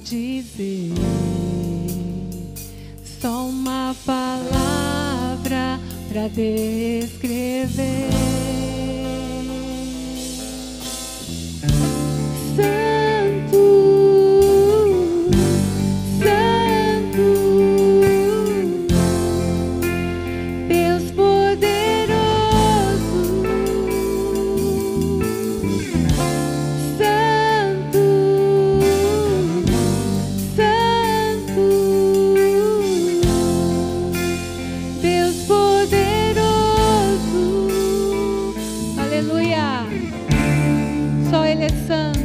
dizer, só uma palavra para descrever. Santo, Santo, Deus poderoso. Santo, Santo, Deus poderoso. Aleluia. Só Ele é santo.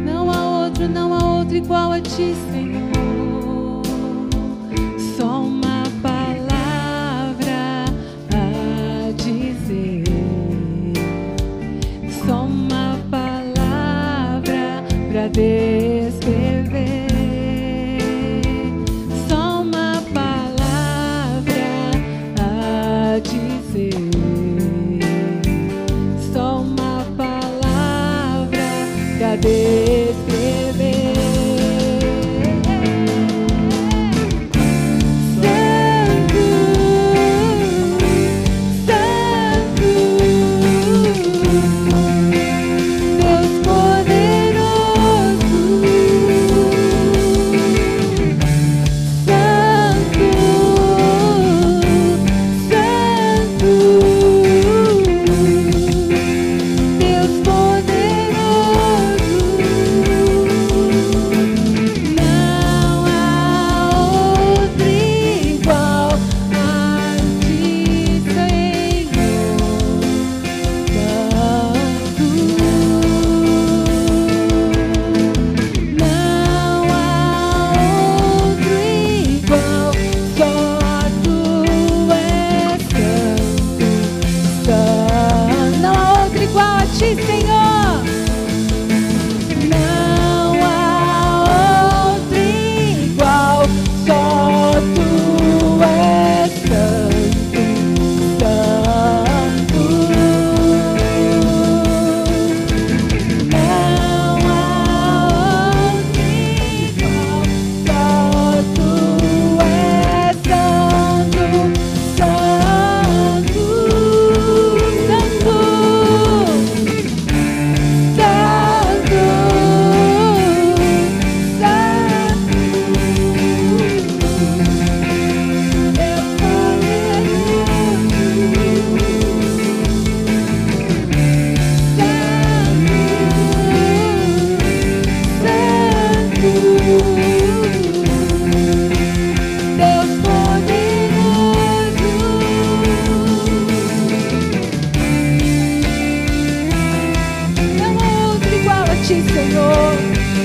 Não há outro igual a Ti, Senhor. Só uma palavra a dizer, só uma palavra para descrever, só uma palavra a dizer, só uma palavra para descrever.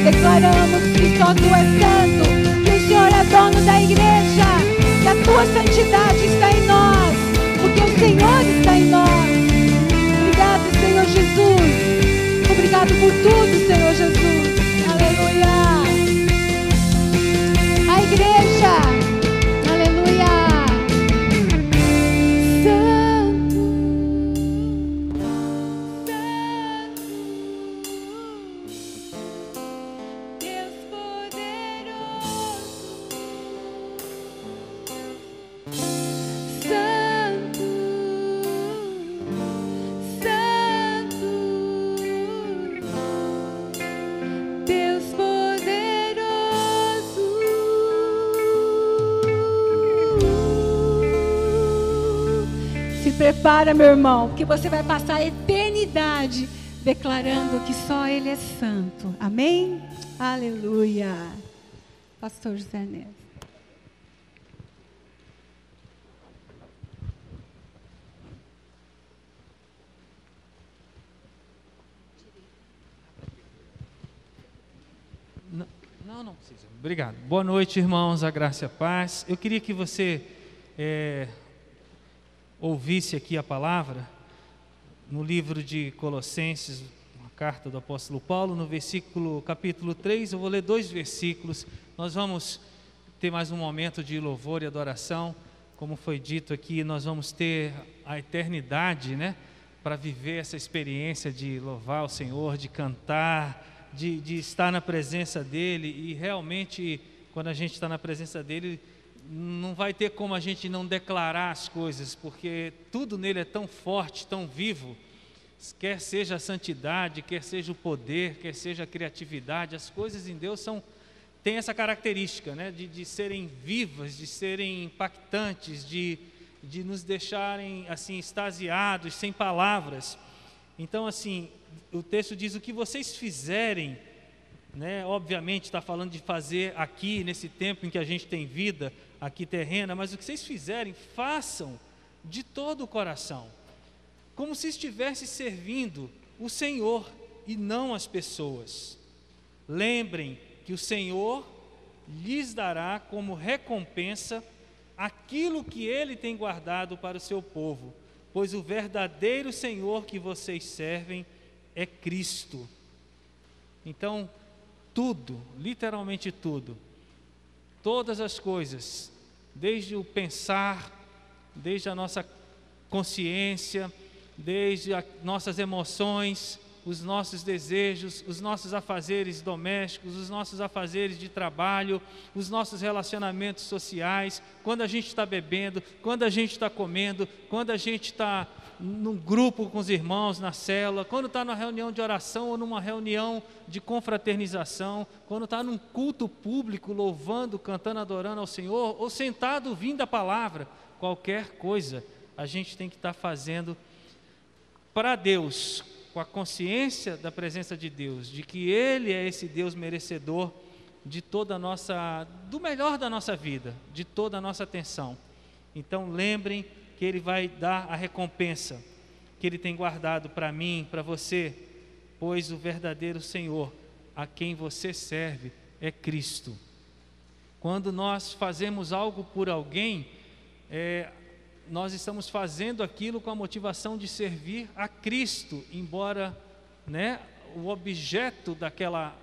Declaramos que só Tu és santo, que o Senhor é dono da igreja, que a Tua santidade está em nós, porque o Senhor está em nós. Obrigado, Senhor Jesus. Obrigado por tudo, Senhor Jesus. Aleluia. A igreja. Aleluia. Santo, prepara, meu irmão, porque você vai passar a eternidade declarando que só Ele é santo. Amém? Aleluia. Pastor José Neves. Não precisa. Obrigado. Boa noite, irmãos, a graça e a paz. Eu queria que você ouvisse aqui a palavra no livro de Colossenses, uma carta do apóstolo Paulo, no capítulo 3, eu vou ler 2 versículos. Nós vamos ter mais um momento de louvor e adoração. Como foi dito aqui, nós vamos ter a eternidade, para viver essa experiência de louvar o Senhor, de cantar, de estar na presença dEle. E realmente, quando a gente está na presença dEle, não vai ter como a gente não declarar as coisas, porque tudo nele é tão forte, tão vivo, quer seja a santidade, quer seja o poder, quer seja a criatividade. As coisas em Deus têm essa característica, né, de serem vivas, de serem impactantes, de nos deixarem assim extasiados, sem palavras. Então, assim, o texto diz: o que vocês fizerem, né, obviamente está falando de fazer aqui, nesse tempo em que a gente tem vida aqui terrena, mas o que vocês fizerem, façam de todo o coração, como se estivesse servindo o Senhor e não as pessoas. Lembrem que o Senhor lhes dará como recompensa aquilo que Ele tem guardado para o seu povo, pois o verdadeiro Senhor que vocês servem é Cristo. Então, tudo, literalmente tudo, todas as coisas, desde o pensar, desde a nossa consciência, desde as nossas emoções, os nossos desejos, os nossos afazeres domésticos, os nossos afazeres de trabalho, os nossos relacionamentos sociais, quando a gente está bebendo, quando a gente está comendo, quando a gente está num grupo com os irmãos, na célula, quando está numa reunião de oração ou numa reunião de confraternização, quando está num culto público, louvando, cantando, adorando ao Senhor, ou sentado ouvindo a palavra, qualquer coisa a gente tem que estar fazendo para Deus, com a consciência da presença de Deus, de que Ele é esse Deus merecedor de toda a nossa, do melhor da nossa vida, de toda a nossa atenção. Então lembrem que Ele vai dar a recompensa que Ele tem guardado para mim, para você, pois o verdadeiro Senhor a quem você serve é Cristo. Quando nós fazemos algo por alguém, nós estamos fazendo aquilo com a motivação de servir a Cristo, embora, né, o objeto daquela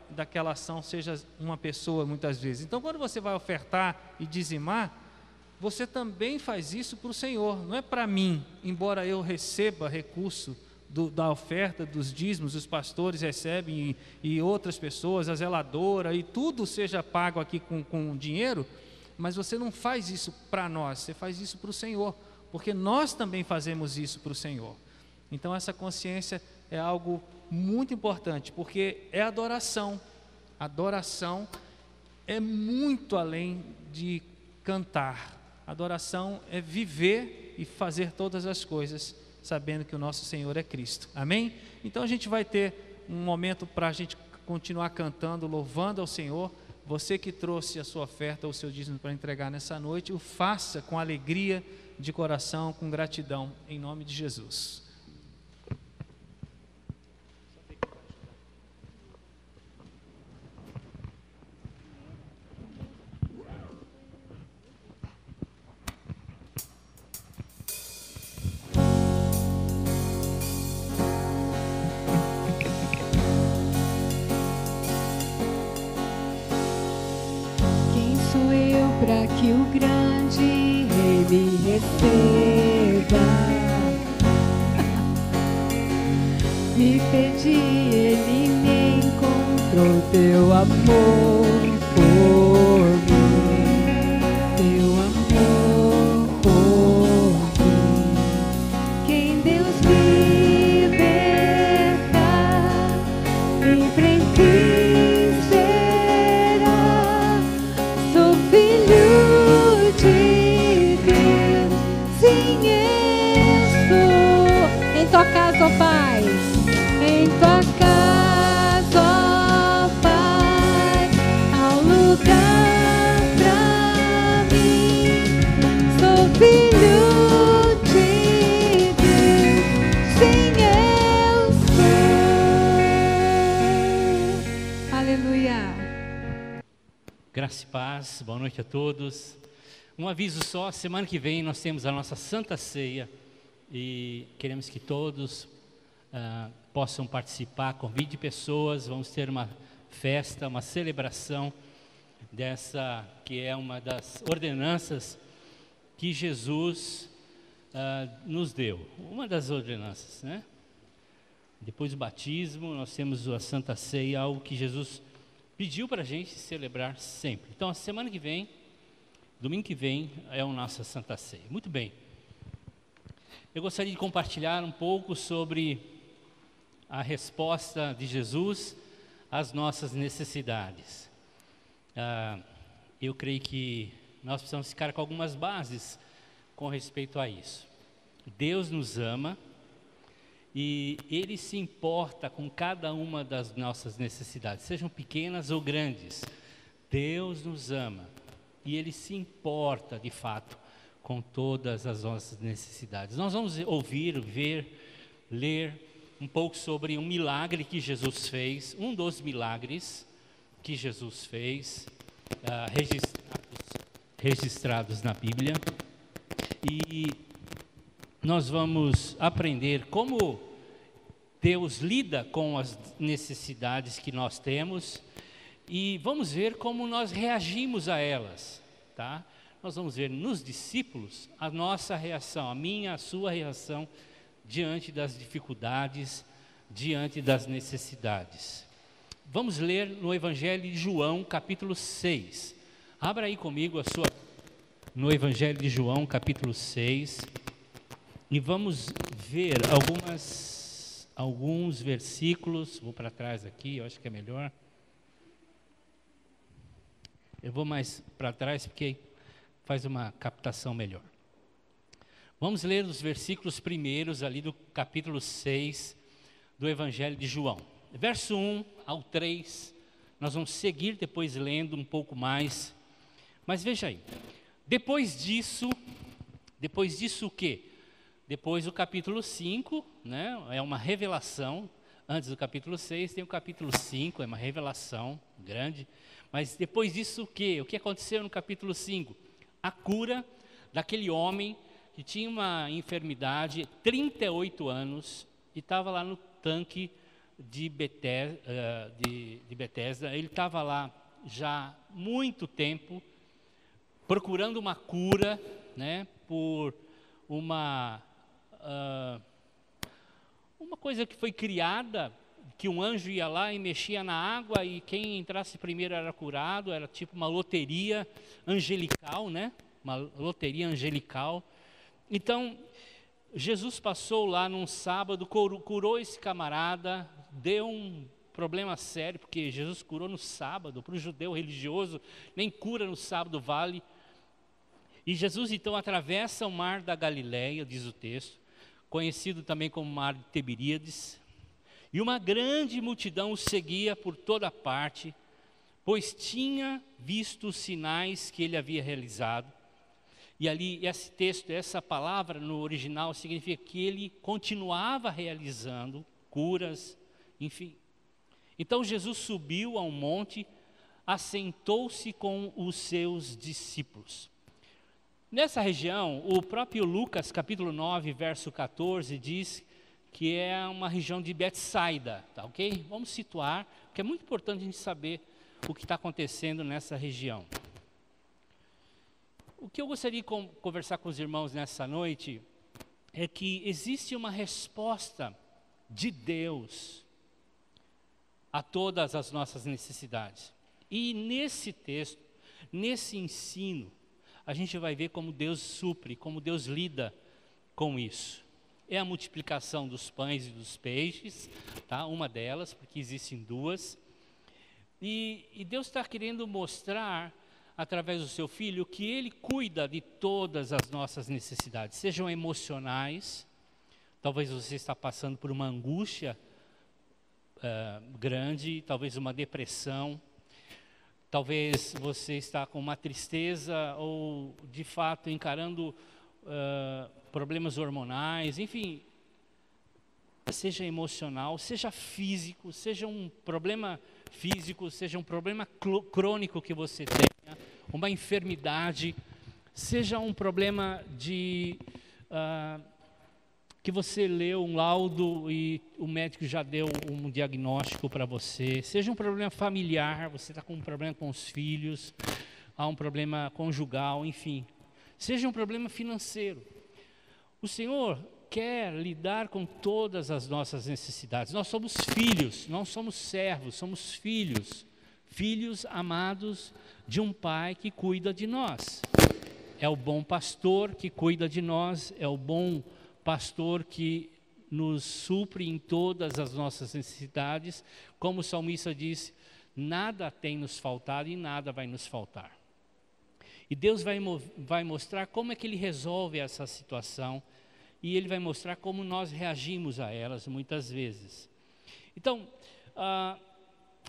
ação seja uma pessoa muitas vezes. Então, quando você vai ofertar e dizimar, você também faz isso para o Senhor, não é para mim, embora eu receba recurso da oferta, dos dízimos, os pastores recebem e outras pessoas, a zeladora, e tudo seja pago aqui com dinheiro, mas você não faz isso para nós, você faz isso para o Senhor, porque nós também fazemos isso para o Senhor. Então essa consciência é algo muito importante, porque é adoração. Adoração é muito além de cantar. Adoração é viver e fazer todas as coisas sabendo que o nosso Senhor é Cristo. Amém? Então a gente vai ter um momento para a gente continuar cantando, louvando ao Senhor. Você que trouxe a sua oferta ou o seu dízimo para entregar nessa noite, o faça com alegria de coração, com gratidão, em nome de Jesus. Para que o grande Rei me receba, me pedi, Ele me encontrou, teu amor por mim, teu amor por mim. Quem Deus liberta, livre em ti será. Sou filho de Deus, sim eu sou. Em tua casa, ó Pai, em tua casa, ó Pai, há um lugar pra mim. Sou filho de Deus, sim eu sou. Aleluia. Graça e paz, boa noite a todos. Um aviso só, semana que vem nós temos a nossa Santa Ceia e queremos que todos possam participar, convide pessoas, vamos ter uma festa, uma celebração dessa que é uma das ordenanças que Jesus nos deu, uma das ordenanças, né? Depois do batismo, nós temos a Santa Ceia, algo que Jesus pediu para a gente celebrar sempre. Então, a semana que vem, domingo que vem, é a nossa Santa Ceia. Muito bem. Eu gostaria de compartilhar um pouco sobre a resposta de Jesus às nossas necessidades. Eu creio que nós precisamos ficar com algumas bases com respeito a isso. Deus nos ama e Ele se importa com cada uma das nossas necessidades, sejam pequenas ou grandes. Deus nos ama e Ele se importa, de fato, com todas as nossas necessidades. Nós vamos ouvir, ver, ler um pouco sobre um milagre que Jesus fez, um dos milagres que Jesus fez, registrados na Bíblia, e nós vamos aprender como Deus lida com as necessidades que nós temos e vamos ver como nós reagimos a elas, tá? Nós vamos ver nos discípulos a nossa reação, a minha, a sua reação diante das dificuldades, diante das necessidades. Vamos ler no Evangelho de João, capítulo 6. Abra aí comigo no Evangelho de João, capítulo 6, e vamos ver alguns versículos. Vou para trás aqui, eu acho que é melhor. Eu vou mais para trás porque faz uma captação melhor. Vamos ler os versículos primeiros ali do capítulo 6 do Evangelho de João. Verso 1 ao 3, nós vamos seguir depois lendo um pouco mais. Mas veja aí, depois disso o quê? Depois do capítulo 5, né, é uma revelação. Antes do capítulo 6 tem o capítulo 5, é uma revelação grande. Mas depois disso o quê? O que aconteceu no capítulo 5? A cura daquele homem que tinha uma enfermidade, 38 anos, e estava lá no tanque de Betesda. Ele estava lá já há muito tempo, procurando uma cura, né, por uma coisa que foi criada, que um anjo ia lá e mexia na água e quem entrasse primeiro era curado, era tipo uma loteria angelical, né? Uma loteria angelical. Então, Jesus passou lá num sábado, curou esse camarada, deu um problema sério, porque Jesus curou no sábado, para o judeu religioso, nem cura no sábado vale. E Jesus então atravessa o mar da Galileia, diz o texto, conhecido também como mar de Tiberíades, e uma grande multidão o seguia por toda parte, pois tinha visto os sinais que ele havia realizado. E ali, esse texto, essa palavra no original significa que ele continuava realizando curas, enfim. Então Jesus subiu a um monte, assentou-se com os seus discípulos. Nessa região, o próprio Lucas, capítulo 9, verso 14, diz que é uma região de Betsaida, tá ok? Vamos situar, porque é muito importante a gente saber o que está acontecendo nessa região. O que eu gostaria de conversar com os irmãos nessa noite é que existe uma resposta de Deus a todas as nossas necessidades. E nesse texto, nesse ensino, a gente vai ver como Deus supre, como Deus lida com isso. É a multiplicação dos pães e dos peixes, tá? Uma delas, porque existem duas. E Deus está querendo mostrar, através do seu Filho, que Ele cuida de todas as nossas necessidades, sejam emocionais. Talvez você está passando por uma angústia grande, talvez uma depressão, talvez você está com uma tristeza ou, de fato, encarando problemas hormonais, enfim, seja emocional, seja físico, seja um problema físico, seja um problema crônico que você tenha, uma enfermidade, seja um problema de que você leu um laudo e o médico já deu um diagnóstico para você, seja um problema familiar, você está com um problema com os filhos, há um problema conjugal, enfim, seja um problema financeiro. O Senhor quer lidar com todas as nossas necessidades. Nós somos filhos, não somos servos, somos filhos. Filhos amados de um Pai que cuida de nós. É o bom pastor que cuida de nós, é o bom pastor que nos supre em todas as nossas necessidades. Como o salmista disse, nada tem nos faltado e nada vai nos faltar. E Deus vai mostrar como é que Ele resolve essa situação, e Ele vai mostrar como nós reagimos a elas muitas vezes. Então,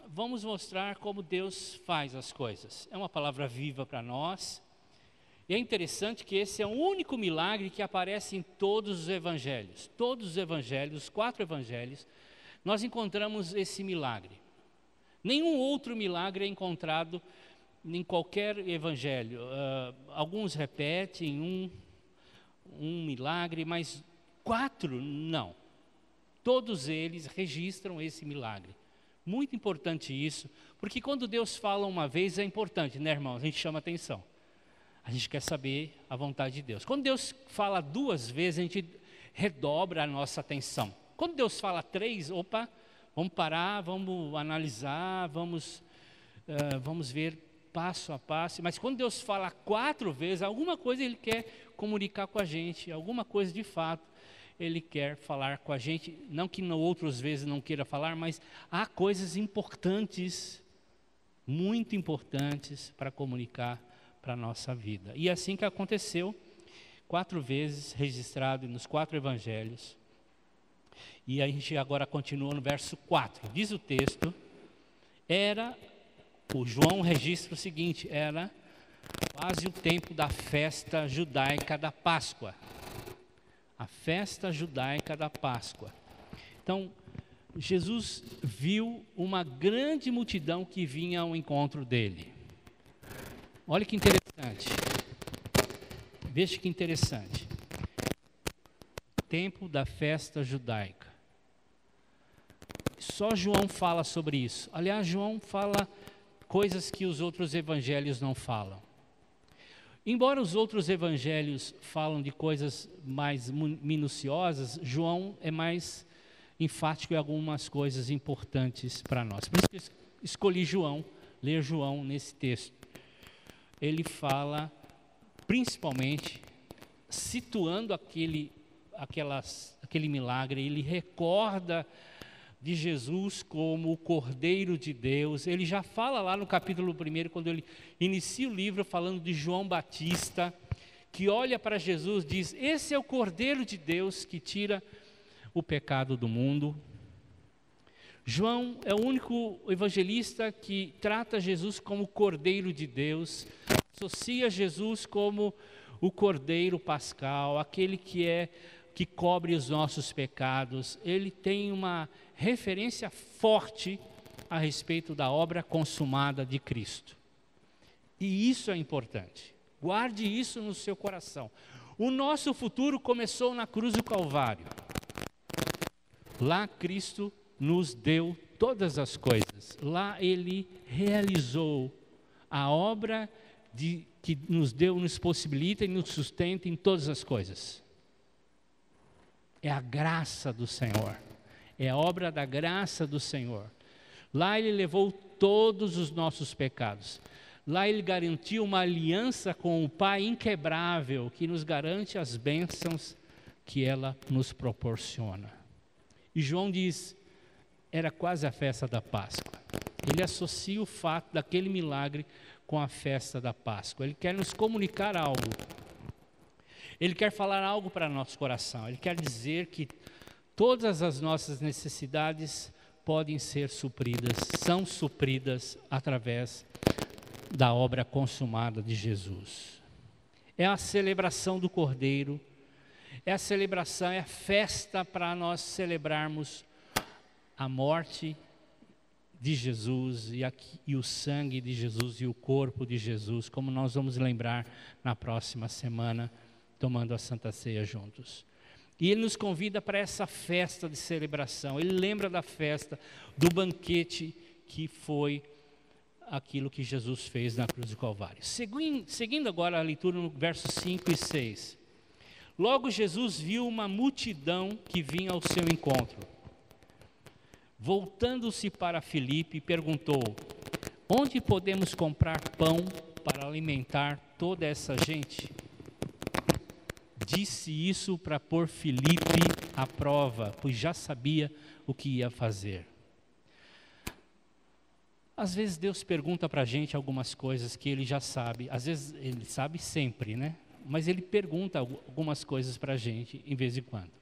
vamos mostrar como Deus faz as coisas. É uma palavra viva para nós. E é interessante que esse é o único milagre que aparece em todos os evangelhos. Todos os evangelhos, os 4 evangelhos, nós encontramos esse milagre. Nenhum outro milagre é encontrado em qualquer evangelho. Alguns repetem um milagre, mas 4 não. Todos eles registram esse milagre. Muito importante isso, porque quando Deus fala uma vez é importante, né, irmãos? A gente chama atenção. A gente quer saber a vontade de Deus. Quando Deus fala 2 vezes, a gente redobra a nossa atenção. Quando Deus fala 3, opa, vamos parar, vamos analisar, vamos ver passo a passo. Mas quando Deus fala 4 vezes, alguma coisa Ele quer comunicar com a gente, alguma coisa de fato Ele quer falar com a gente. Não que outras vezes não queira falar, mas há coisas importantes, muito importantes para comunicar para a nossa vida. E assim que aconteceu, 4 vezes registrado nos 4 evangelhos. E a gente agora continua no verso 4. Diz o texto, o João registra o seguinte, era quase o tempo da festa judaica da Páscoa. A festa judaica da Páscoa. Então, Jesus viu uma grande multidão que vinha ao encontro dele. Olha que interessante. Veja que interessante. Tempo da festa judaica. Só João fala sobre isso. Aliás, João fala coisas que os outros evangelhos não falam. Embora os outros evangelhos falam de coisas mais minuciosas, João é mais enfático em algumas coisas importantes para nós. Por isso que eu escolhi ler João nesse texto. Ele fala principalmente situando aquele milagre, ele recorda de Jesus como o Cordeiro de Deus. Ele já fala lá no capítulo 1, quando ele inicia o livro, falando de João Batista, que olha para Jesus e diz, esse é o Cordeiro de Deus que tira o pecado do mundo. João é o único evangelista que trata Jesus como Cordeiro de Deus, associa Jesus como o Cordeiro Pascal, aquele que cobre os nossos pecados. Ele tem uma referência forte a respeito da obra consumada de Cristo. E isso é importante. Guarde isso no seu coração. O nosso futuro começou na cruz do Calvário. Lá Cristo nos deu todas as coisas. Lá Ele realizou a obra que nos possibilita e nos sustenta em todas as coisas. É a graça do Senhor. É a obra da graça do Senhor. Lá Ele levou todos os nossos pecados. Lá Ele garantiu uma aliança com o Pai inquebrável, que nos garante as bênçãos que ela nos proporciona. E João diz, era quase a festa da Páscoa. Ele associa o fato daquele milagre com a festa da Páscoa. Ele quer nos comunicar algo. Ele quer falar algo para nosso coração. Ele quer dizer que todas as nossas necessidades podem ser supridas, são supridas através da obra consumada de Jesus. É a celebração do Cordeiro, é a celebração, é a festa para nós celebrarmos a morte de Jesus e o sangue de Jesus e o corpo de Jesus, como nós vamos lembrar na próxima semana, tomando a Santa Ceia juntos. E Ele nos convida para essa festa de celebração. Ele lembra da festa, do banquete que foi aquilo que Jesus fez na cruz do Calvário. Seguindo agora a leitura no versos 5 e 6. Logo Jesus viu uma multidão que vinha ao seu encontro. Voltando-se para Filipe, perguntou: onde podemos comprar pão para alimentar toda essa gente? Disse isso para pôr Filipe à prova, pois já sabia o que ia fazer. Às vezes Deus pergunta para a gente algumas coisas que Ele já sabe. Às vezes Ele sabe sempre, né? Mas Ele pergunta algumas coisas para a gente, em vez em quando.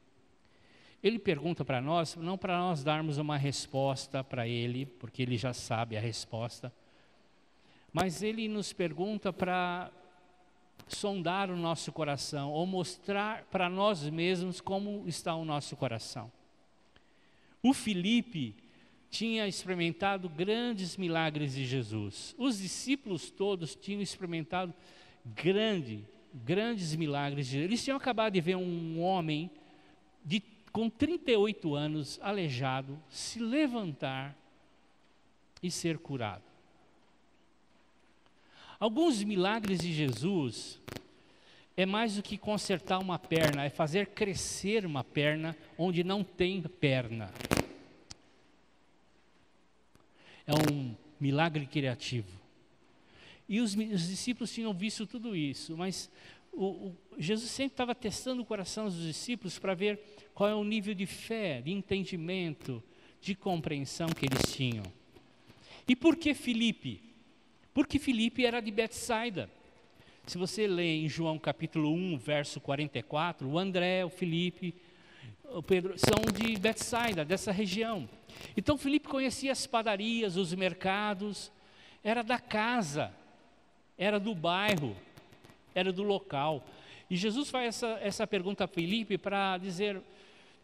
Ele pergunta para nós, não para nós darmos uma resposta para Ele, porque Ele já sabe a resposta, mas Ele nos pergunta para sondar o nosso coração, ou mostrar para nós mesmos como está o nosso coração. O Filipe tinha experimentado grandes milagres de Jesus. Os discípulos todos tinham experimentado grandes milagres de Jesus. Eles tinham acabado de ver um homem com 38 anos, aleijado, se levantar e ser curado. Alguns milagres de Jesus é mais do que consertar uma perna, é fazer crescer uma perna onde não tem perna. É um milagre criativo. E os discípulos tinham visto tudo isso, mas Jesus sempre estava testando o coração dos discípulos para ver qual é o nível de fé, de entendimento, de compreensão que eles tinham. E por que Filipe? Porque Filipe era de Betsaida. Se você lê em João capítulo 1, verso 44, o André, o Filipe, o Pedro são de Betsaida, dessa região. Então Filipe conhecia as padarias, os mercados, era da casa, era do bairro, era do local. E Jesus faz essa pergunta a Filipe para dizer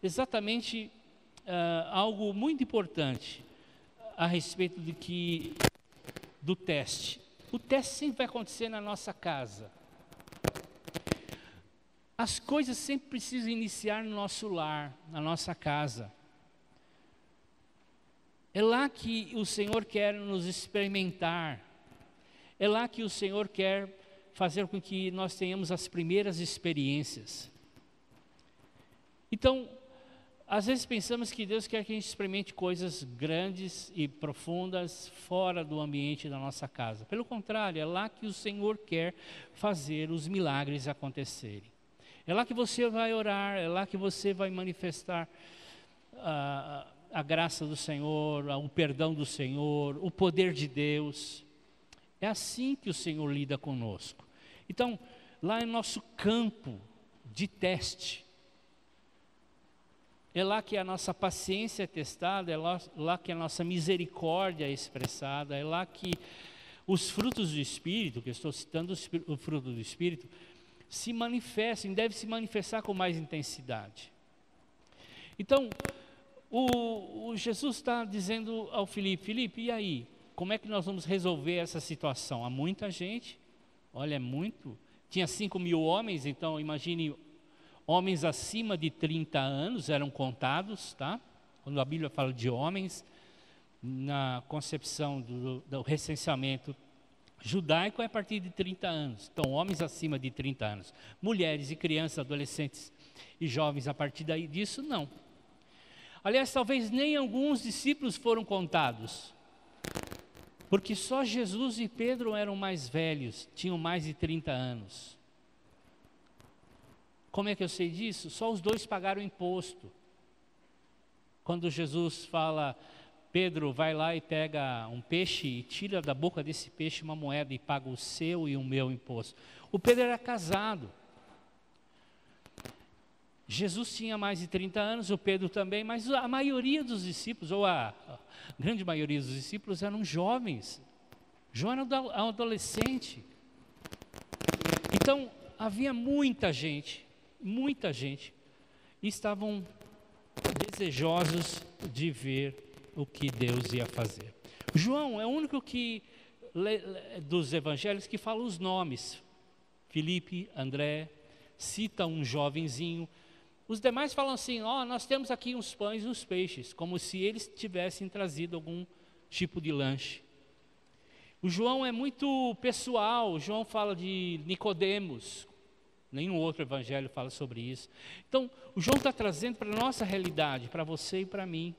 exatamente algo muito importante a respeito do teste. O teste sempre vai acontecer na nossa casa. As coisas sempre precisam iniciar no nosso lar, na nossa casa. É lá que o Senhor quer nos experimentar. É lá que o Senhor quer fazer com que nós tenhamos as primeiras experiências. Então, às vezes pensamos que Deus quer que a gente experimente coisas grandes e profundas fora do ambiente da nossa casa. Pelo contrário, é lá que o Senhor quer fazer os milagres acontecerem. É lá que você vai orar, é lá que você vai manifestar a graça do Senhor, o perdão do Senhor, o poder de Deus. É assim que o Senhor lida conosco. Então, lá é nosso campo de teste. É lá que a nossa paciência é testada, é lá que a nossa misericórdia é expressada, é lá que os frutos do Espírito, que eu estou citando o fruto do Espírito, se manifestam, devem se manifestar com mais intensidade. Então, o Jesus está dizendo ao Filipe: Filipe, e aí? Como é que nós vamos resolver essa situação? Há muita gente, olha, muito. Tinha 5.000 homens, então imagine, homens acima de 30 anos eram contados, tá? Quando a Bíblia fala de homens, na concepção do recenseamento judaico é a partir de 30 anos. Então, homens acima de 30 anos. Mulheres e crianças, adolescentes e jovens a partir disso, não. Aliás, talvez nem alguns discípulos foram contados. Porque só Jesus e Pedro eram mais velhos, tinham mais de 30 anos. Como é que eu sei disso? Só os dois pagaram imposto. Quando Jesus fala, Pedro, vai lá e pega um peixe e tira da boca desse peixe uma moeda e paga o seu e o meu imposto. O Pedro era casado. Jesus tinha mais de 30 anos, o Pedro também, mas a maioria dos discípulos, ou a grande maioria dos discípulos eram jovens. João era um adolescente. Então, havia muita gente, e estavam desejosos de ver o que Deus ia fazer. João é o único dos evangelhos que fala os nomes. Filipe, André, cita um jovenzinho. Os demais falam assim, nós temos aqui uns pães e uns peixes, como se eles tivessem trazido algum tipo de lanche. O João é muito pessoal, o João fala de Nicodemos, Nenhum outro evangelho fala sobre isso. Então, o João está trazendo para a nossa realidade, para você e para mim.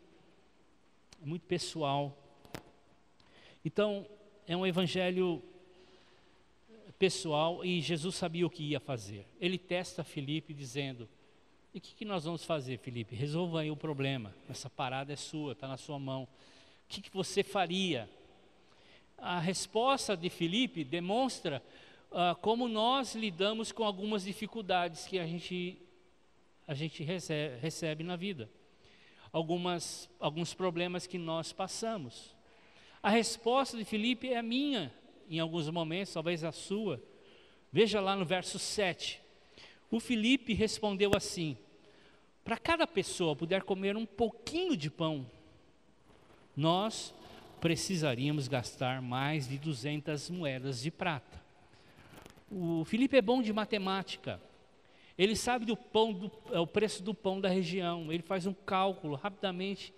É muito pessoal. Então, é um evangelho pessoal e Jesus sabia o que ia fazer. Ele testa Filipe dizendo: e o que nós vamos fazer, Filipe? Resolva aí o problema. Essa parada é sua, está na sua mão. O que você faria? A resposta de Filipe demonstra como nós lidamos com algumas dificuldades que a gente recebe na vida. Alguns problemas que nós passamos. A resposta de Filipe é a minha, em alguns momentos, talvez a sua. Veja lá no verso 7. O Filipe respondeu assim: para cada pessoa puder comer um pouquinho de pão, nós precisaríamos gastar mais de 200 moedas de prata. O Filipe é bom de matemática. Ele sabe o preço do pão da região. Ele faz um cálculo rapidamente.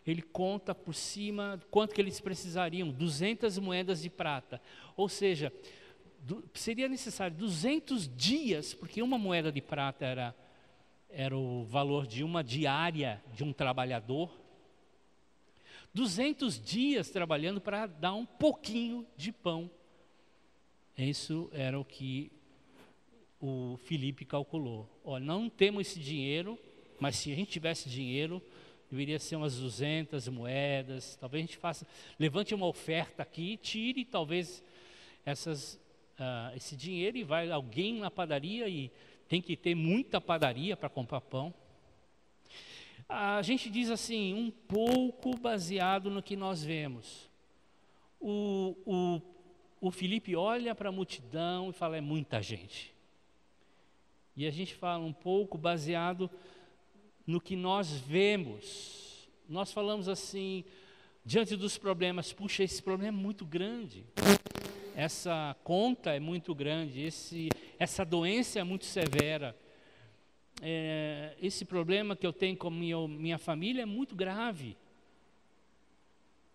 Ele conta por cima quanto que eles precisariam, 200 moedas de prata. Ou seja, seria necessário 200 dias, porque uma moeda de prata era o valor de uma diária de um trabalhador. 200 dias trabalhando para dar um pouquinho de pão. Isso era o que o Filipe calculou. Olha, não temos esse dinheiro, mas se a gente tivesse dinheiro, deveria ser umas 200 moedas. Talvez a gente levante uma oferta aqui, tire talvez esse dinheiro e vai alguém na padaria, e tem que ter muita padaria para comprar pão. A gente diz assim, um pouco baseado no que nós vemos. O Filipe olha para a multidão e fala: é muita gente. E a gente fala um pouco baseado no que nós vemos. Nós falamos assim, diante dos problemas: puxa, esse problema é muito grande. Essa conta é muito grande. Essa doença é muito severa. Esse problema que eu tenho com minha família é muito grave.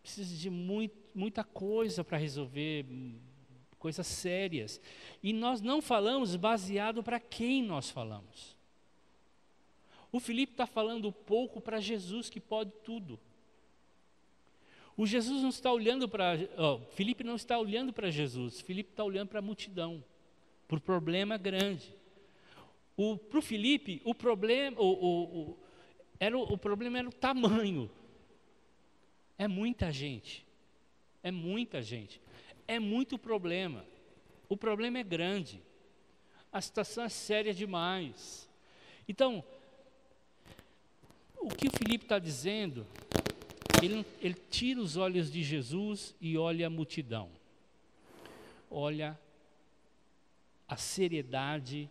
Preciso de muita coisa para resolver, coisas sérias. E nós não falamos baseado para quem nós falamos. O Filipe está falando pouco para Jesus, que pode tudo. Filipe não está olhando para Jesus, Filipe está olhando para a multidão, para o problema grande. Para o Filipe, o problema era o tamanho. É muita gente, é muito problema. O problema é grande, a situação é séria demais. Então, o que o Filipe está dizendo, ele tira os olhos de Jesus e olha a multidão. Olha a seriedade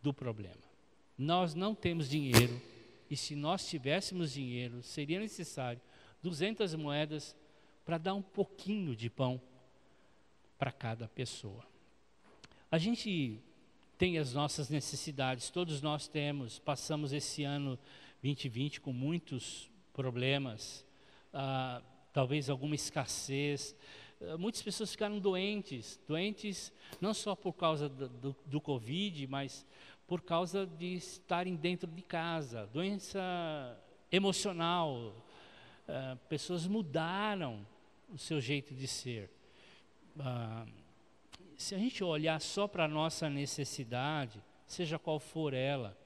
do problema. Nós não temos dinheiro, e se nós tivéssemos dinheiro, seria necessário 200 moedas para dar um pouquinho de pão para cada pessoa. A gente tem as nossas necessidades, todos nós temos. Passamos esse ano 2020 com muitos problemas, talvez alguma escassez. Muitas pessoas ficaram doentes não só por causa do Covid, mas por causa de estarem dentro de casa, doença emocional. Pessoas mudaram o seu jeito de ser. Se a gente olhar só para a nossa necessidade, seja qual for ela,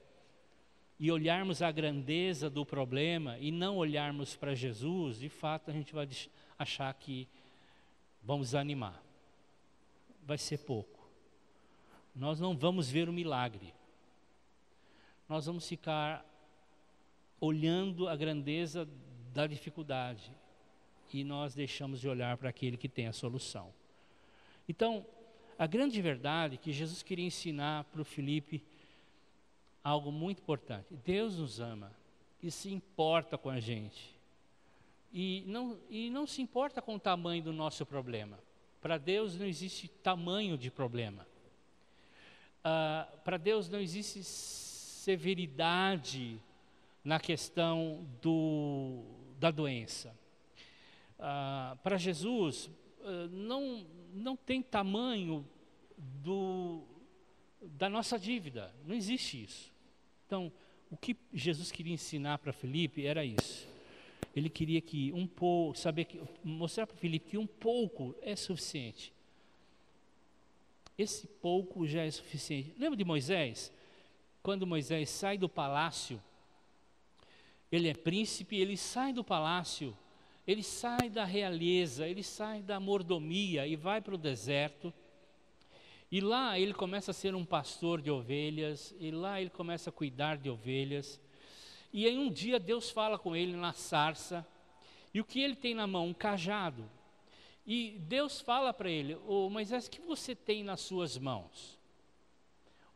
e olharmos a grandeza do problema e não olharmos para Jesus, de fato a gente vai achar que vamos desanimar. Vai ser pouco. Nós não vamos ver o milagre. Nós vamos ficar olhando a grandeza da dificuldade e nós deixamos de olhar para aquele que tem a solução. Então, a grande verdade é que Jesus queria ensinar para o Filipe algo muito importante. Deus nos ama e se importa com a gente. E não se importa com o tamanho do nosso problema. Para Deus não existe tamanho de problema. Para Deus não existe severidade na questão da doença. Para Jesus, não tem tamanho da nossa dívida. Não existe isso. Então, o que Jesus queria ensinar para Filipe era isso. Ele queria que um pouco, mostrar para Filipe que um pouco é suficiente. Esse pouco já é suficiente. Lembra de Moisés? Quando Moisés sai do palácio, ele é príncipe, ele sai do palácio, ele sai da realeza, ele sai da mordomia e vai para o deserto. E lá ele começa a ser um pastor de ovelhas, e lá ele começa a cuidar de ovelhas. E aí um dia Deus fala com ele na sarça, e o que ele tem na mão? Um cajado. E Deus fala para ele: Moisés, o que você tem nas suas mãos?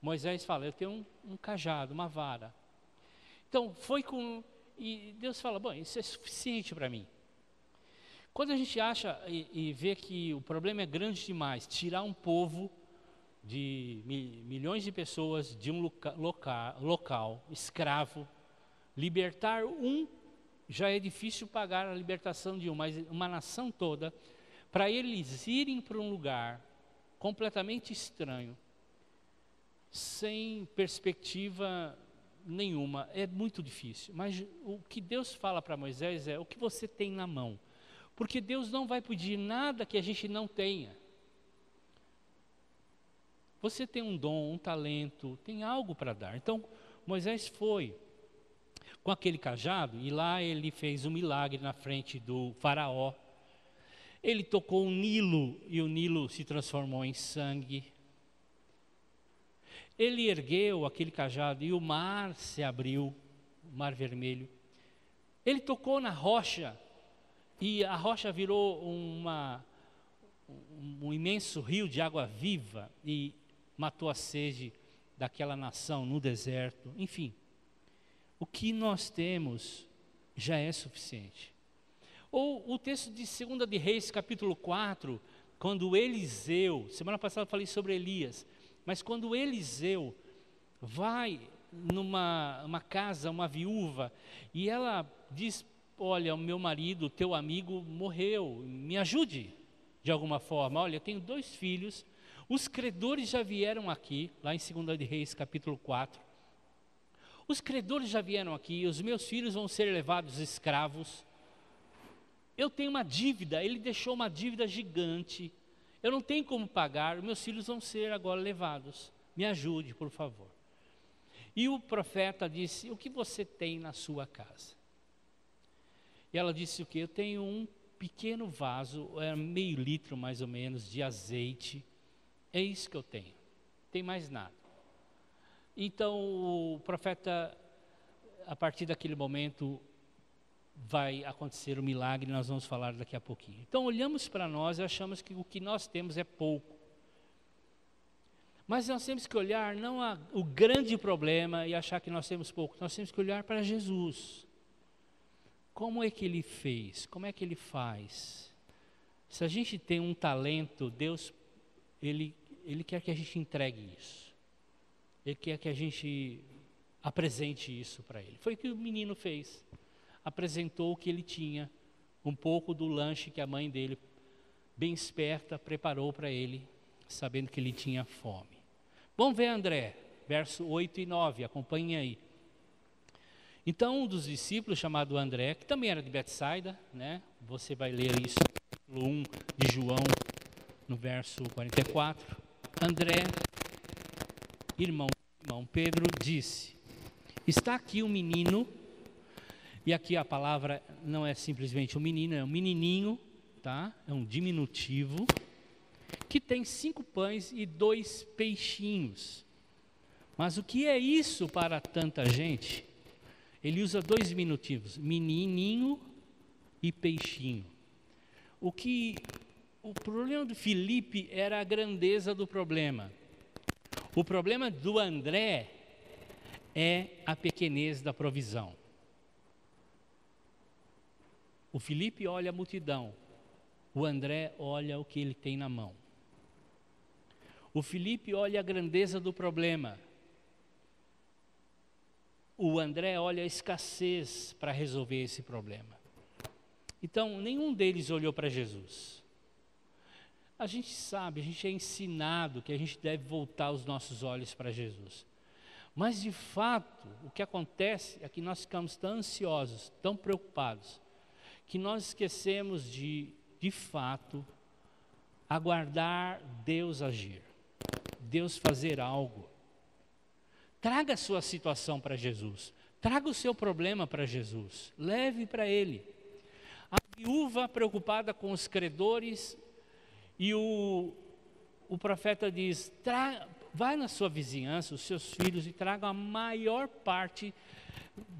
Moisés fala: eu tenho um cajado, uma vara. Então e Deus fala: bom, isso é suficiente para mim. Quando a gente acha e vê que o problema é grande demais, tirar um povo de milhões de pessoas de um local escravo, libertar já é difícil pagar a libertação de mas uma nação toda, para eles irem para um lugar completamente estranho, sem perspectiva nenhuma, é muito difícil. Mas o que Deus fala para Moisés é: o que você tem na mão? Porque Deus não vai pedir nada que a gente não tenha. Você tem um dom, um talento, tem algo para dar. Então, Moisés foi com aquele cajado, e lá ele fez um milagre na frente do faraó. Ele tocou o Nilo, e o Nilo se transformou em sangue. Ele ergueu aquele cajado, e o mar se abriu, o mar vermelho. Ele tocou na rocha, e a rocha virou um imenso rio de água viva, e matou a sede daquela nação no deserto. Enfim, o que nós temos já é suficiente. Ou o texto de 2 de Reis, capítulo 4, quando Eliseu, semana passada eu falei sobre Elias, mas quando Eliseu vai numa casa, uma viúva, e ela diz: olha, o meu marido, teu amigo morreu, me ajude de alguma forma. Olha, eu tenho 2 filhos, os credores já vieram aqui, lá em 2 de Reis, capítulo 4. Os credores já vieram aqui, os meus filhos vão ser levados escravos. Eu tenho uma dívida, ele deixou uma dívida gigante, eu não tenho como pagar, meus filhos vão ser agora levados. Me ajude, por favor. E o profeta disse: o que você tem na sua casa? E ela disse: o que? Eu tenho um pequeno vaso, meio litro mais ou menos, de azeite. É isso que eu tenho, não tem mais nada. Então o profeta, a partir daquele momento, vai acontecer o milagre, nós vamos falar daqui a pouquinho. Então olhamos para nós e achamos que o que nós temos é pouco. Mas nós temos que olhar não o grande problema e achar que nós temos pouco, nós temos que olhar para Jesus. Como é que ele fez? Como é que ele faz? Se a gente tem um talento, Deus, Ele quer que a gente entregue isso. Ele quer que a gente apresente isso para Ele. Foi o que o menino fez. Apresentou o que ele tinha, um pouco do lanche que a mãe dele, bem esperta, preparou para ele, sabendo que ele tinha fome. Vamos ver André, verso 8 e 9, acompanhem aí. Então um dos discípulos, chamado André, que também era de Betsaida, né? Você vai ler isso no capítulo 1 de João, no verso 44. André, irmão Pedro, disse: está aqui um menino, e aqui a palavra não é simplesmente um menino, é um menininho, tá? É um diminutivo, que tem 5 pães e 2 peixinhos. Mas o que é isso para tanta gente? Ele usa 2 diminutivos, menininho e peixinho. O problema do Filipe era a grandeza do problema. O problema do André é a pequenez da provisão. O Filipe olha a multidão, o André olha o que ele tem na mão. O Filipe olha a grandeza do problema, o André olha a escassez para resolver esse problema. Então, nenhum deles olhou para Jesus. A gente sabe, a gente é ensinado que a gente deve voltar os nossos olhos para Jesus. Mas, de fato, o que acontece é que nós ficamos tão ansiosos, tão preocupados, que nós esquecemos de fato, aguardar Deus agir, Deus fazer algo. Traga a sua situação para Jesus, traga o seu problema para Jesus, leve para Ele. A viúva preocupada com os credores, e o profeta diz, vai na sua vizinhança, os seus filhos, e traga a maior parte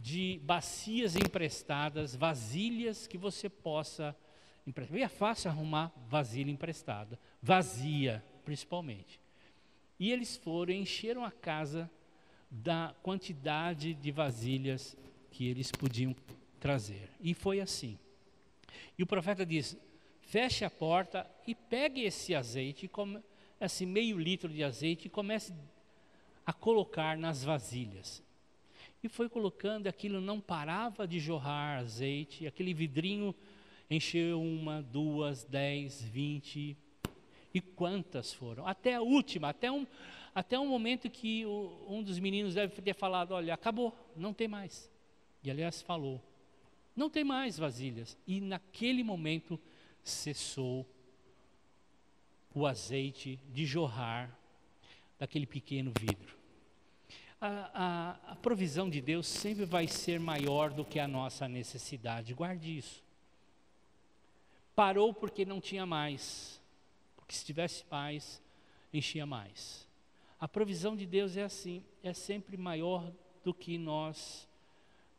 de bacias emprestadas, vasilhas que você possa emprestar. E é fácil arrumar vasilha emprestada, vazia principalmente. E eles foram, encheram a casa da quantidade de vasilhas que eles podiam trazer. E foi assim. E o profeta diz, feche a porta e pegue esse azeite, esse meio litro de azeite, e comece a colocar nas vasilhas. E foi colocando, aquilo não parava de jorrar azeite, aquele vidrinho encheu 1, 2, 10, 20, e quantas foram? Até a última, até um momento que um dos meninos deve ter falado, olha, acabou, não tem mais. E aliás falou, não tem mais vasilhas. E naquele momento cessou o azeite de jorrar daquele pequeno vidro. A provisão de Deus sempre vai ser maior do que a nossa necessidade, guarde isso. Parou porque não tinha mais, porque se tivesse mais, enchia mais. A provisão de Deus é assim, é sempre maior do que nós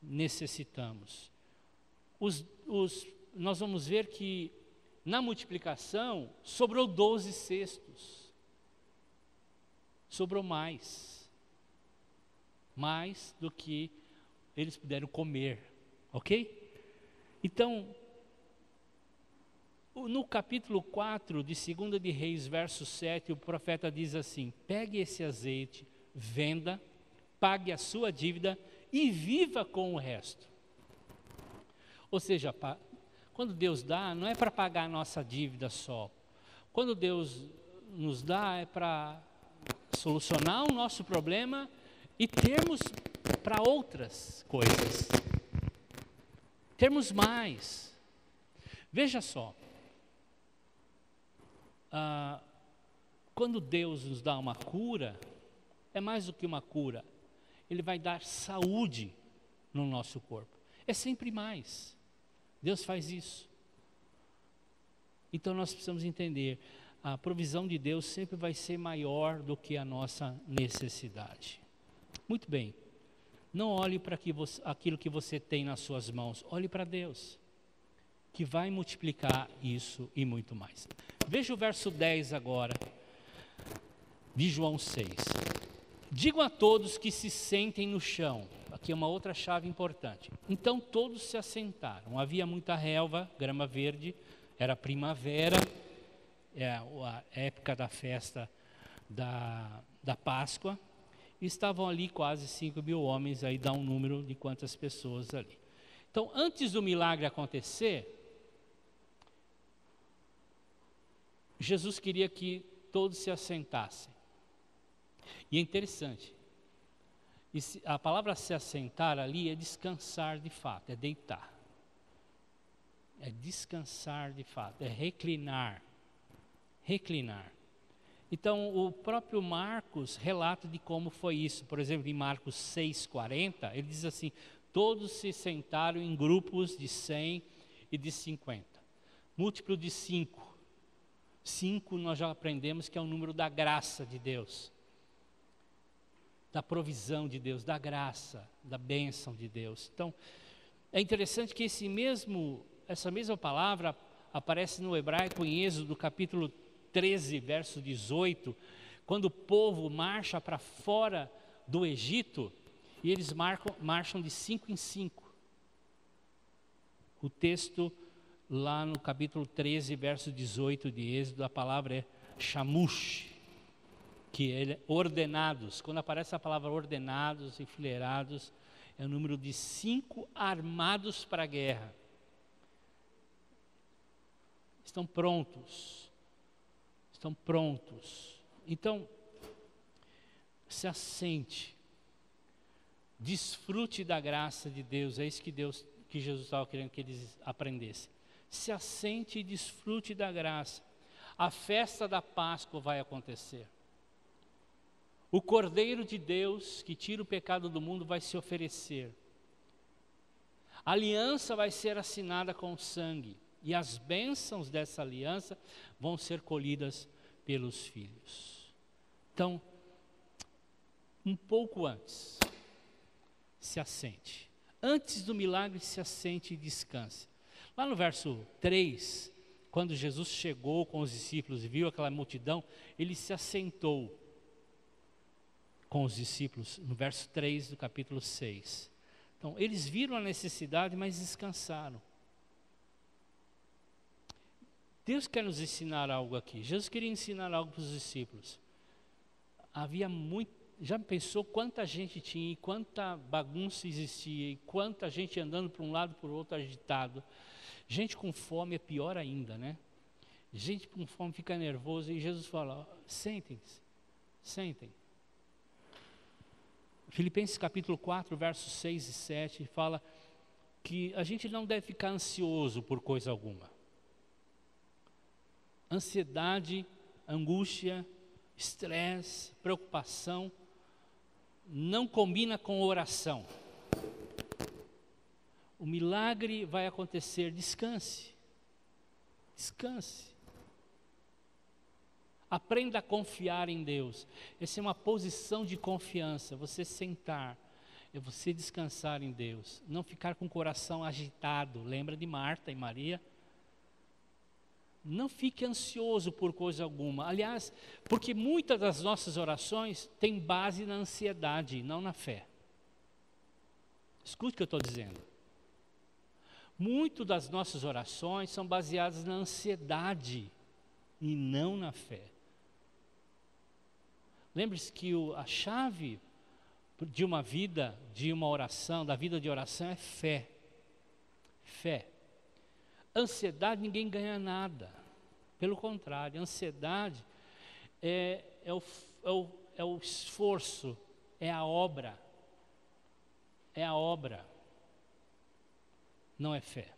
necessitamos. Nós vamos ver que na multiplicação sobrou 12 cestos, sobrou mais do que eles puderam comer, ok? Então, no capítulo 4 de 2 de Reis, verso 7, o profeta diz assim, pegue esse azeite, venda, pague a sua dívida e viva com o resto. Ou seja, quando Deus dá, não é para pagar a nossa dívida só. Quando Deus nos dá, é para solucionar o nosso problema e termos para outras coisas. Termos mais. Veja só. Quando Deus nos dá uma cura, é mais do que uma cura. Ele vai dar saúde no nosso corpo. É sempre mais. Deus faz isso. Então nós precisamos entender, a provisão de Deus sempre vai ser maior do que a nossa necessidade. Muito bem, não olhe para aquilo que você tem nas suas mãos, olhe para Deus, que vai multiplicar isso e muito mais. Veja o verso 10 agora, de João 6. Digam a todos que se sentem no chão. Aqui é uma outra chave importante. Então todos se assentaram. Havia muita relva, grama verde, era primavera, é a época da festa da Páscoa. E estavam ali quase 5.000 homens, aí dá um número de quantas pessoas ali. Então, antes do milagre acontecer, Jesus queria que todos se assentassem. E é interessante, a palavra se assentar ali é descansar de fato, é deitar. É descansar de fato, é reclinar. Reclinar. Então, o próprio Marcos relata de como foi isso. Por exemplo, em Marcos 6,40, ele diz assim, todos se sentaram em grupos de 100 e de 50. Múltiplo de 5. 5 nós já aprendemos que é o número da graça de Deus. Da provisão de Deus, da graça, da bênção de Deus. Então, é interessante que essa mesma palavra aparece no hebraico em Êxodo, capítulo 13, verso 18, quando o povo marcha para fora do Egito, e eles marcham de 5 em 5. O texto lá no capítulo 13, verso 18 de Êxodo, a palavra é chamush, que é ordenados. Quando aparece a palavra ordenados, enfileirados, é o número de 5 armados para a guerra. Estão prontos. estão prontos. Então, se assente, desfrute da graça de Deus. É isso que Jesus estava querendo que eles aprendessem. Se assente e desfrute da graça. A festa da Páscoa vai acontecer. O Cordeiro de Deus, que tira o pecado do mundo, vai se oferecer. A aliança vai ser assinada com sangue. E as bênçãos dessa aliança vão ser colhidas pelos filhos. Então, um pouco antes, se assente. Antes do milagre, se assente e descanse. Lá no verso 3, quando Jesus chegou com os discípulos e viu aquela multidão, ele se assentou com os discípulos, no verso 3 do capítulo 6. Então, eles viram a necessidade, mas descansaram. Deus quer nos ensinar algo aqui. Jesus queria ensinar algo para os discípulos. Havia muito. Já pensou quanta gente tinha, e quanta bagunça existia, e quanta gente andando para um lado e para o outro agitado. Gente com fome é pior ainda, né? Gente com fome fica nervoso, e Jesus fala, sentem-se, sentem. Filipenses capítulo 4, versos 6 e 7, fala que a gente não deve ficar ansioso por coisa alguma. Ansiedade, angústia, estresse, preocupação, não combina com oração. O milagre vai acontecer, descanse. Descanse. Aprenda a confiar em Deus. Essa é uma posição de confiança, você sentar, é você descansar em Deus. Não ficar com o coração agitado, lembra de Marta e Maria? Não fique ansioso por coisa alguma. Aliás, porque muitas das nossas orações têm base na ansiedade, não na fé. Escute o que eu estou dizendo. Muitas das nossas orações são baseadas na ansiedade e não na fé. Lembre-se que a chave de uma vida, de uma oração, da vida de oração é fé. Fé. Ansiedade, ninguém ganha nada. Pelo contrário, ansiedade é o esforço, é a obra. É a obra. Não é fé.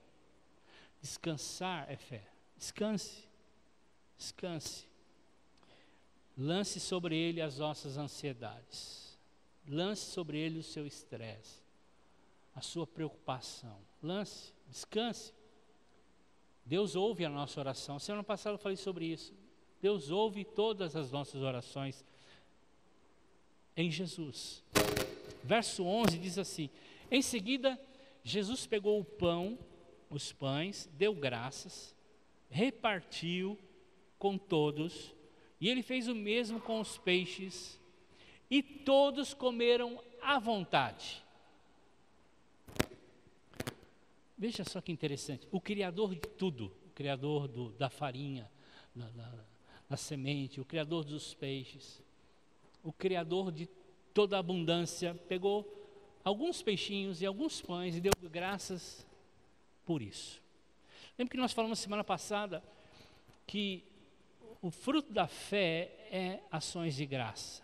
Descansar é fé. Descanse. Descanse. Lance sobre ele as nossas ansiedades. Lance sobre ele o seu estresse, a sua preocupação. Lance, descanse. Deus ouve a nossa oração. Semana passada eu falei sobre isso. Deus ouve todas as nossas orações em Jesus. Verso 11 diz assim: em seguida, Jesus pegou o pão, os pães, deu graças, repartiu com todos, e ele fez o mesmo com os peixes, e todos comeram à vontade. Veja só que interessante, o Criador de tudo, o Criador da farinha, da semente, o Criador dos peixes, o Criador de toda a abundância, pegou alguns peixinhos e alguns pães e deu graças por isso. Lembra que nós falamos semana passada que o fruto da fé é ações de graça.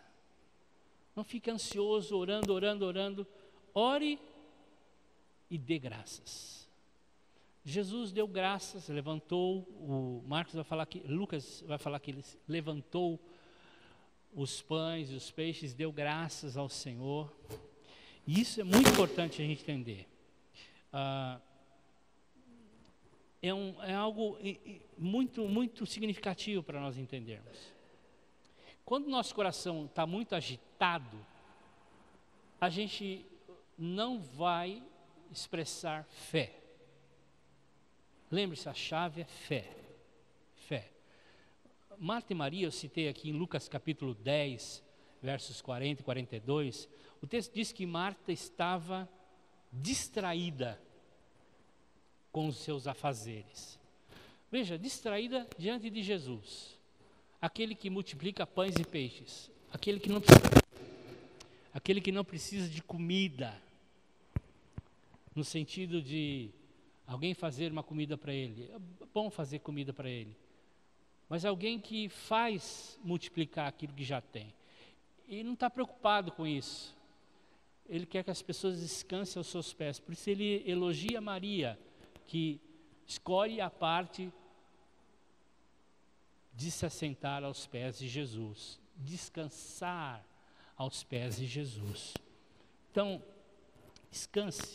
Não fique ansioso, orando, ore e dê graças. Jesus deu graças, levantou, Lucas vai falar que ele levantou os pães e os peixes, deu graças ao Senhor. E isso é muito importante a gente entender. É algo muito, muito significativo para nós entendermos. Quando nosso coração está muito agitado, a gente não vai expressar fé. Lembre-se, a chave é fé. Fé. Marta e Maria, eu citei aqui em Lucas capítulo 10, versos 40 e 42, o texto diz que Marta estava distraída com os seus afazeres. Veja, distraída diante de Jesus, aquele que multiplica pães e peixes, aquele que não precisa de comida, no sentido de alguém fazer uma comida para ele. É bom fazer comida para ele. mas alguém que faz multiplicar aquilo que já tem. E não está preocupado com isso. Ele quer que as pessoas descansem aos seus pés. Por isso ele elogia Maria, que escolhe a parte de se assentar aos pés de Jesus, descansar aos pés de Jesus. Então, descanse.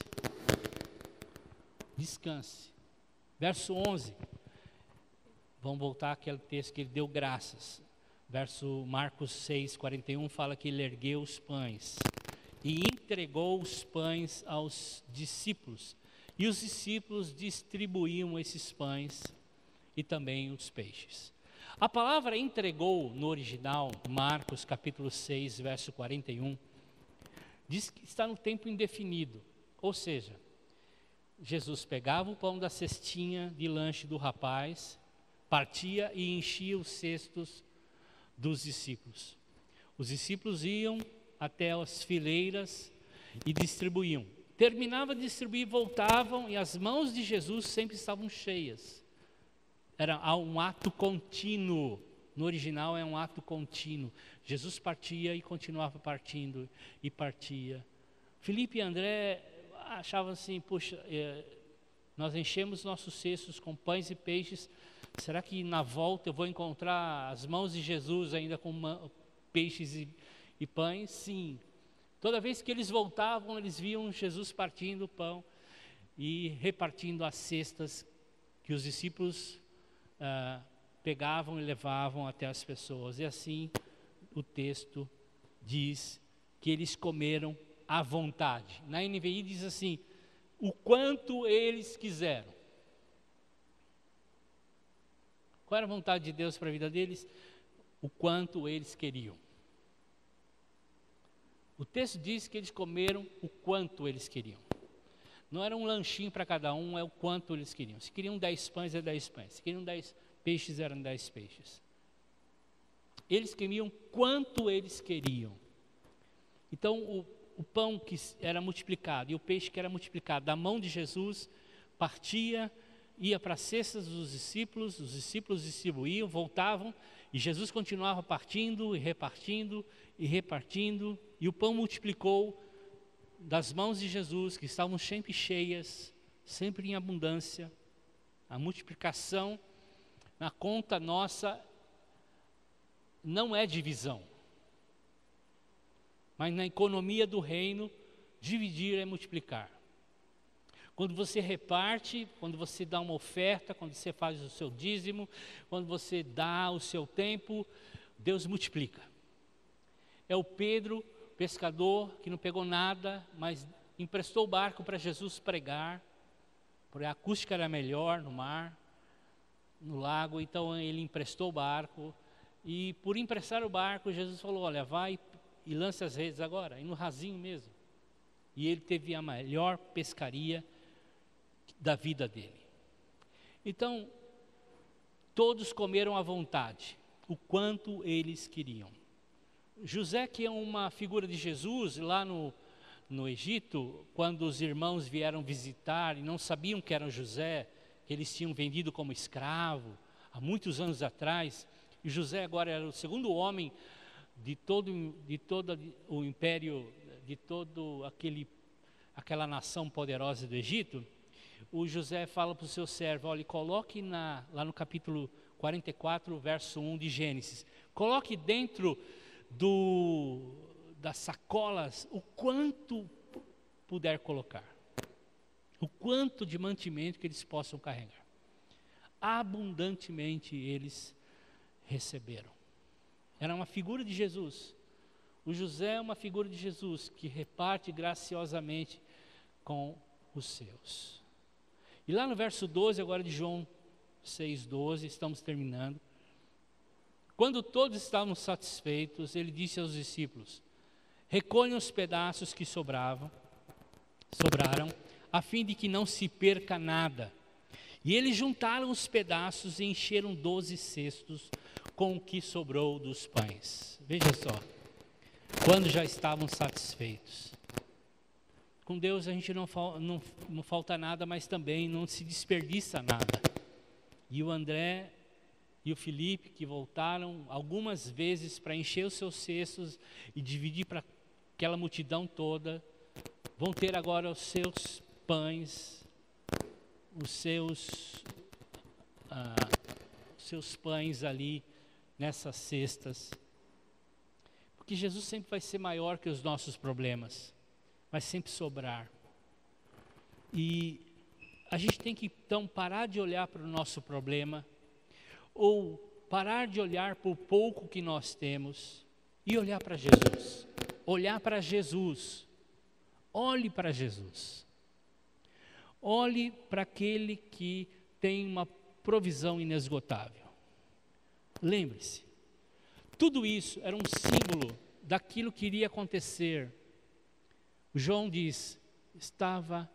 Descanse. Verso 11. Vamos voltar àquele texto que ele deu graças. Verso Marcos 6, 41 fala que ele ergueu os pães e entregou os pães aos discípulos. E os discípulos distribuíam esses pães e também os peixes. A palavra entregou no original, Marcos capítulo 6, verso 41, diz que está no tempo indefinido. Ou seja, Jesus pegava o pão da cestinha de lanche do rapaz, partia e enchia os cestos dos discípulos. Os discípulos iam até as fileiras e distribuíam. Terminava de distribuir, voltavam e as mãos de Jesus sempre estavam cheias. Era um ato contínuo. No original é um ato contínuo. Jesus partia e continuava partindo e partia. Felipe e André achavam assim, puxa, nós enchemos nossos cestos com pães e peixes, será que na volta eu vou encontrar as mãos de Jesus ainda com peixes e pães? Sim. Toda vez que eles voltavam, eles viam Jesus partindo o pão e repartindo as cestas que os discípulos pegavam e levavam até as pessoas. E assim o texto diz que eles comeram à vontade. Na NVI diz assim, o quanto eles quiseram. Qual era a vontade de Deus para a vida deles? O quanto eles queriam. O texto diz que eles comeram o quanto eles queriam. Não era um lanchinho para cada um, é o quanto eles queriam. Se queriam 10 pães, é 10 pães. Se queriam 10 peixes, eram 10 peixes. Eles queriam quanto eles queriam. Então, o pão que era multiplicado e o peixe que era multiplicado da mão de Jesus, partia, ia para as cestas dos discípulos, os discípulos distribuíam, voltavam, e Jesus continuava partindo e repartindo e repartindo, e o pão multiplicou das mãos de Jesus, que estavam sempre cheias, sempre em abundância. A multiplicação na conta nossa não é divisão, mas na economia do reino, dividir é multiplicar. Quando você reparte, quando você dá uma oferta, quando você faz o seu dízimo, quando você dá o seu tempo, Deus multiplica. É o Pedro, pescador, que não pegou nada, mas emprestou o barco para Jesus pregar, porque a acústica era melhor no mar, no lago, então ele emprestou o barco, e por emprestar o barco, Jesus falou, olha, vai e lance as redes agora, e no rasinho mesmo. E ele teve a melhor pescaria da vida dele. Então, todos comeram à vontade, o quanto eles queriam. José, que é uma figura de Jesus, lá no Egito, quando os irmãos vieram visitar e não sabiam que era José, que eles tinham vendido como escravo, há muitos anos atrás, e José agora era o segundo homem de todo o império, de todo aquela nação poderosa do Egito. O José fala para o seu servo, olha, coloque lá no capítulo 44, verso 1 de Gênesis, coloque dentro das sacolas o quanto puder colocar, o quanto de mantimento que eles possam carregar. Abundantemente eles receberam. Era uma figura de Jesus. O José é uma figura de Jesus que reparte graciosamente com os seus. E lá no verso 12, agora de João 6,12, estamos terminando. Quando todos estavam satisfeitos, ele disse aos discípulos, recolham os pedaços que sobraram, a fim de que não se perca nada. E eles juntaram os pedaços e encheram 12 cestos com o que sobrou dos pães. Veja só, quando já estavam satisfeitos. Com Deus a gente não falta nada, mas também não se desperdiça nada. E o André e o Felipe, que voltaram algumas vezes para encher os seus cestos e dividir para aquela multidão toda, vão ter agora os seus pães, os seus pães ali nessas cestas. Porque Jesus sempre vai ser maior que os nossos problemas, vai sempre sobrar. E a gente tem que então parar de olhar para o nosso problema, ou parar de olhar para o pouco que nós temos e olhar para Jesus. Olhar para Jesus. Olhe para Jesus. Olhe para aquele que tem uma provisão inesgotável. Lembre-se, tudo isso era um símbolo daquilo que iria acontecer. João diz, estava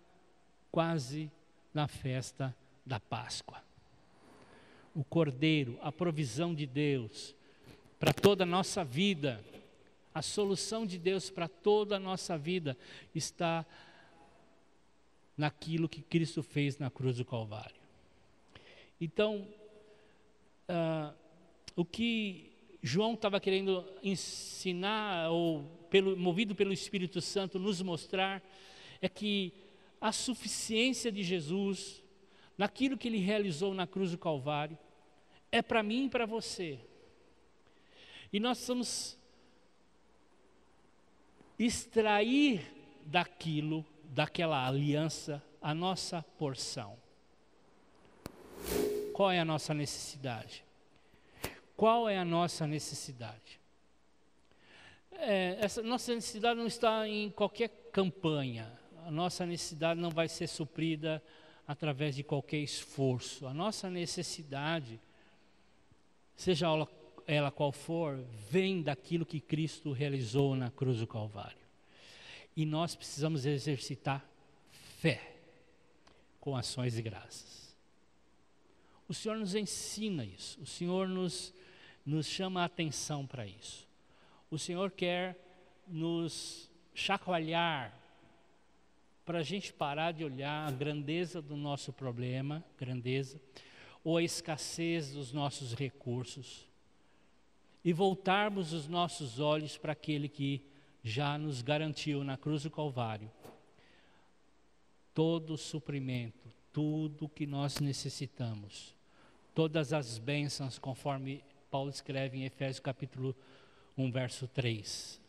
quase na festa da Páscoa. O Cordeiro, a provisão de Deus para toda a nossa vida, a solução de Deus para toda a nossa vida está naquilo que Cristo fez na cruz do Calvário. Então, o que João estava querendo ensinar, ou movido pelo Espírito Santo, nos mostrar, é que a suficiência de Jesus, naquilo que Ele realizou na cruz do Calvário, é para mim e para você. E nós precisamos extrair daquela aliança, a nossa porção. Qual é a nossa necessidade? Qual é a nossa necessidade? Essa nossa necessidade não está em qualquer campanha. A nossa necessidade não vai ser suprida através de qualquer esforço. A nossa necessidade, seja ela qual for, vem daquilo que Cristo realizou na cruz do Calvário. E nós precisamos exercitar fé com ações de graças. O Senhor nos ensina isso, o Senhor nos chama a atenção para isso. O Senhor quer nos chacoalhar para a gente parar de olhar a grandeza do nosso problema, ou a escassez dos nossos recursos, e voltarmos os nossos olhos para aquele que já nos garantiu na cruz do Calvário todo o suprimento, tudo o que nós necessitamos, todas as bênçãos, conforme Paulo escreve em Efésios capítulo 1, verso 3,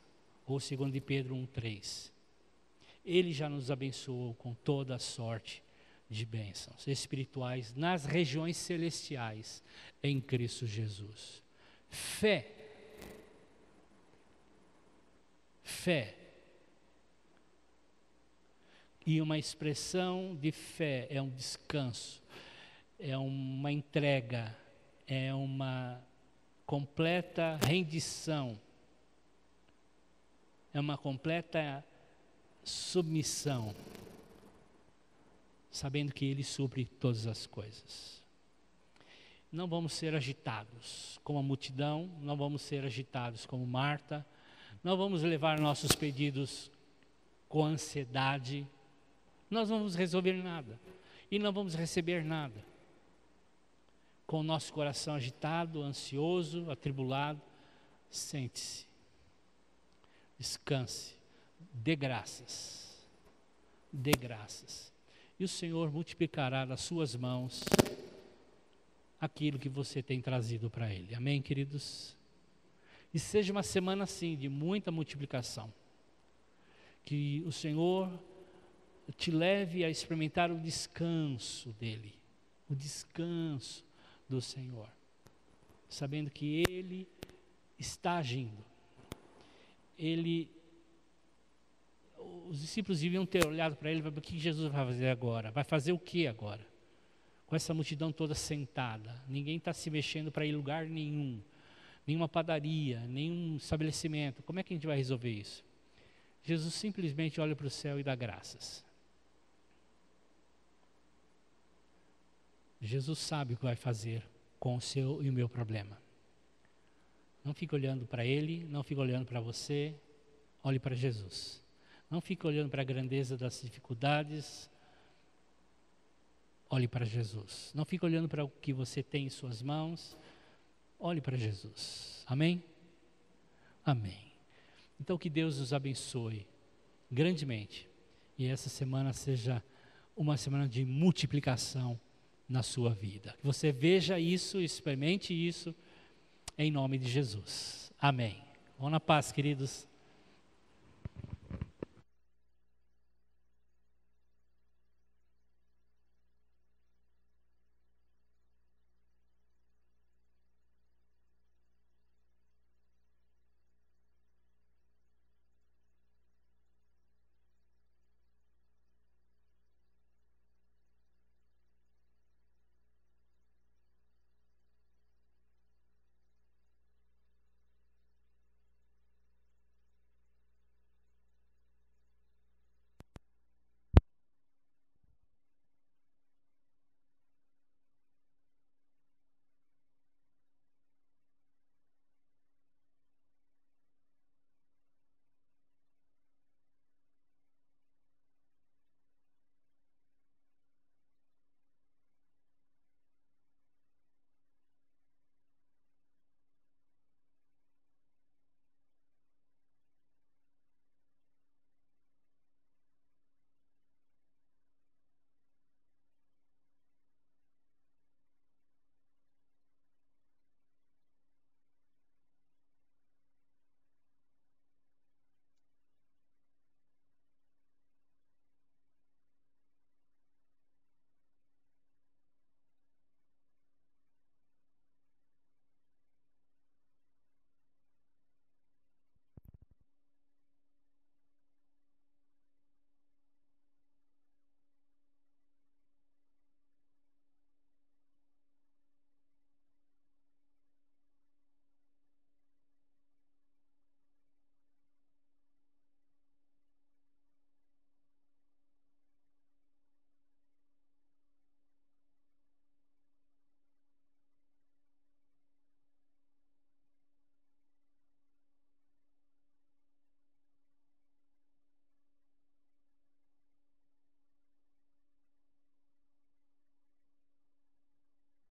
ou 2 de Pedro 1, 3. Ele já nos abençoou com toda a sorte de bênçãos espirituais nas regiões celestiais em Cristo Jesus. Fé. E uma expressão de fé é um descanso, é uma entrega, é uma completa rendição, é uma completa submissão, sabendo que Ele supre todas as coisas. Não vamos ser agitados como a multidão, não vamos ser agitados como Marta, não vamos levar nossos pedidos com ansiedade, nós não vamos resolver nada e não vamos receber nada. Com o nosso coração agitado, ansioso, atribulado, sente-se, descanse, dê graças, e o Senhor multiplicará das suas mãos aquilo que você tem trazido para Ele. Amém, queridos? E seja uma semana assim, de muita multiplicação, que o Senhor te leve a experimentar o descanso dEle, o descanso do Senhor, sabendo que Ele está agindo. Os discípulos deviam ter olhado para Ele, o que Jesus vai fazer agora? Vai fazer o que agora? Com essa multidão toda sentada, ninguém está se mexendo para ir em lugar nenhum, nenhuma padaria, nenhum estabelecimento. Como é que a gente vai resolver isso? Jesus simplesmente olha para o céu e dá graças. Jesus sabe o que vai fazer com o seu e o meu problema. Não fique olhando para Ele, não fique olhando para você, olhe para Jesus. Não fique olhando para a grandeza das dificuldades, olhe para Jesus. Não fique olhando para o que você tem em suas mãos, olhe para Jesus. Amém? Amém. Então que Deus os abençoe grandemente e essa semana seja uma semana de multiplicação na sua vida. Que você veja isso, experimente isso, em nome de Jesus. Amém. Vão na paz, queridos.